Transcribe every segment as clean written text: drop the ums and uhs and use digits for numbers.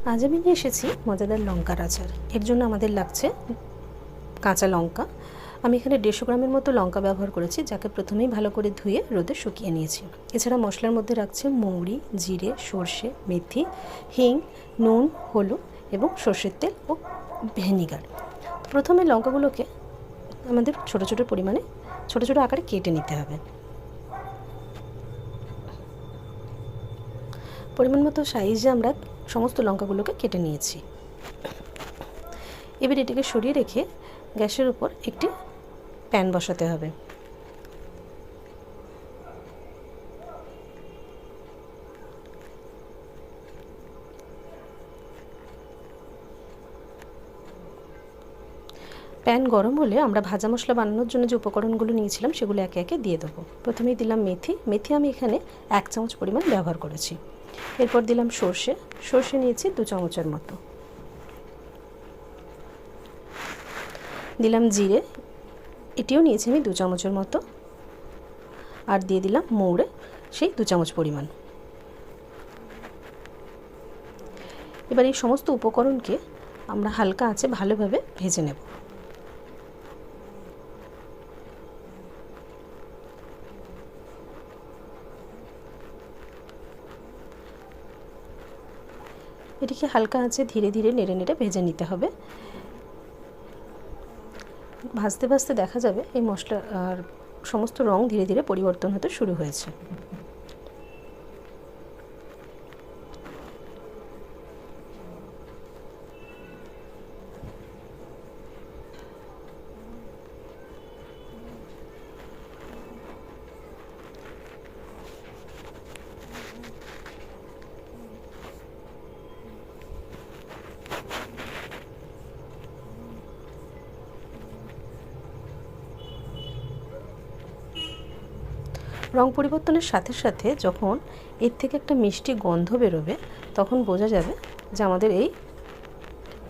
আজ আমি নিয়ে এসেছি মজাদার লঙ্কার আচার। এর জন্য আমাদের লাগছে কাঁচা লঙ্কা। আমি এখানে 150 গ্রামের মতো লঙ্কা ব্যবহার করেছি, যাকে প্রথমেই ভালো করে ধুয়ে রোদে শুকিয়ে নিয়েছি। এছাড়া মশলার মধ্যে রাখছে মৌরি, জিরে, সর্ষে, মেথি, হিং, নুন, হলুদ এবং সর্ষের তেল ও ভিনেগার। প্রথমে লঙ্কাগুলোকে আমাদের ছোট ছোট পরিমাণে ছোট ছোট আকারে কেটে নিতে হবে। পরিমাণ মতো সাইজে আমরা সমস্ত লঙ্কাগুলোকে কেটে নিয়েছি। এবার এটিকে সরিয়ে রেখে গ্যাসের উপর একটি প্যান বসাতে হবে। প্যান গরম হলে আমরা ভাজা মশলা বানানোর জন্য যে উপকরণগুলো নিয়েছিলাম সেগুলো একে একে দিয়ে দেবো। প্রথমেই দিলাম মেথি আমি এখানে 1 চামচ পরিমাণ ব্যবহার করেছি। এরপর দিলাম সর্ষে নিয়েছি 2 চামচের মতো। দিলাম জিরে, এটিও নিয়েছি আমি 2 চামচের মতো। আর দিয়ে দিলাম মৌরি, সেই 2 চামচ পরিমাণ। এবার এই সমস্ত উপকরণকে আমরা হালকা আঁচে ভালোভাবে ভেজে নেব। এটিকে হালকা আঁচে ধীরে ধীরে নেড়ে নেড়ে ভেজে নিতে হবে। ভাজতে ভাজতে দেখা যাবে এই মশলার সমস্ত রং ধীরে ধীরে পরিবর্তন হতে শুরু হয়েছে। রং পরিবর্তনের সাথে সাথে যখন এর থেকে একটা মিষ্টি গন্ধ বেরোবে, তখন বোঝা যাবে যে আমাদের এই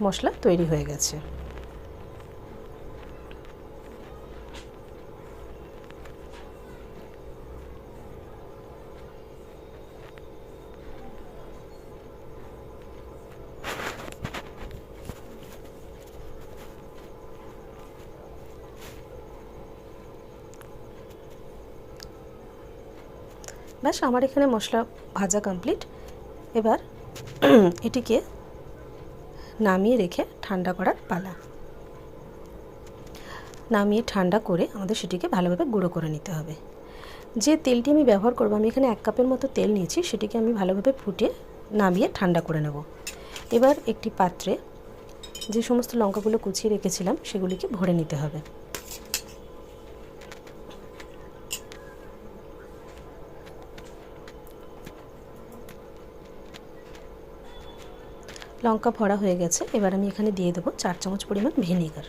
মশলা তৈরি হয়ে গেছে। ব্যাস, আমার এখানে মশলা ভাজা কমপ্লিট। এবার এটিকে নামিয়ে রেখে ঠান্ডা করার পালা। নামিয়ে ঠান্ডা করে আমাদের সেটিকে ভালোভাবে গুঁড়ো করে নিতে হবে। যে তেলটি আমি ব্যবহার করব, আমি এখানে 1 কাপের মতো তেল নিয়েছি, সেটিকে আমি ভালোভাবে ফুটিয়ে নামিয়ে ঠান্ডা করে নেব। এবার একটি পাত্রে যে সমস্ত লঙ্কাগুলো কুচিয়ে রেখেছিলাম সেগুলিকে ভরে নিতে হবে। লঙ্কা ভরা হয়ে গেছে। এবার আমি এখানে দিয়ে দেবো 4 চামচ পরিমাণ ভিনেগার।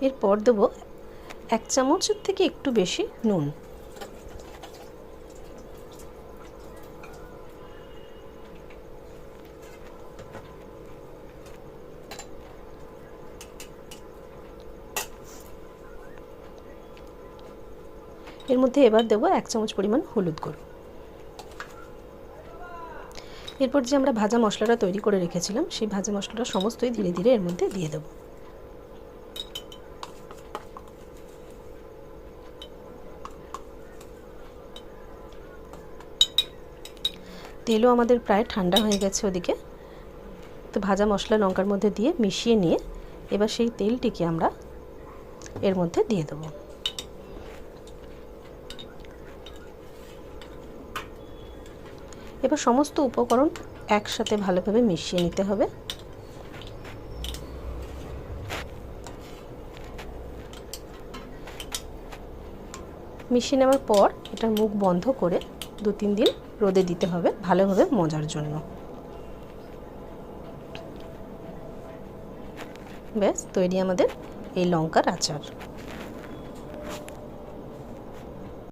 এরপর দেবো 1 চামচের থেকে একটু বেশি নুন। এর মধ্যে এবার দেবো 1 চামচ পরিমাণ হলুদ গুঁড়ো। এরপর যে আমরা ভাজা মশলাটা তৈরি করে রেখেছিলাম, সেই ভাজা মশলাটা সমস্তই ধীরে ধীরে এর মধ্যে দিয়ে দেবো। তেলও আমাদের প্রায় ঠান্ডা হয়ে গেছে ওদিকে। তো ভাজা মশলা লঙ্কার মধ্যে দিয়ে মিশিয়ে নিয়ে এবার সেই তেলটিকে আমরা এর মধ্যে দিয়ে দেবো। এবার সমস্ত উপকরণ একসাথে ভালোভাবে মিশিয়ে নিতে হবে। মিশিয়ে নেওয়ার পর এটার মুখ বন্ধ করে 2-3 দিন রোদে দিতে হবে ভালোভাবে মজার জন্য। ব্যাস তৈরি আমাদের এই লঙ্কার আচার।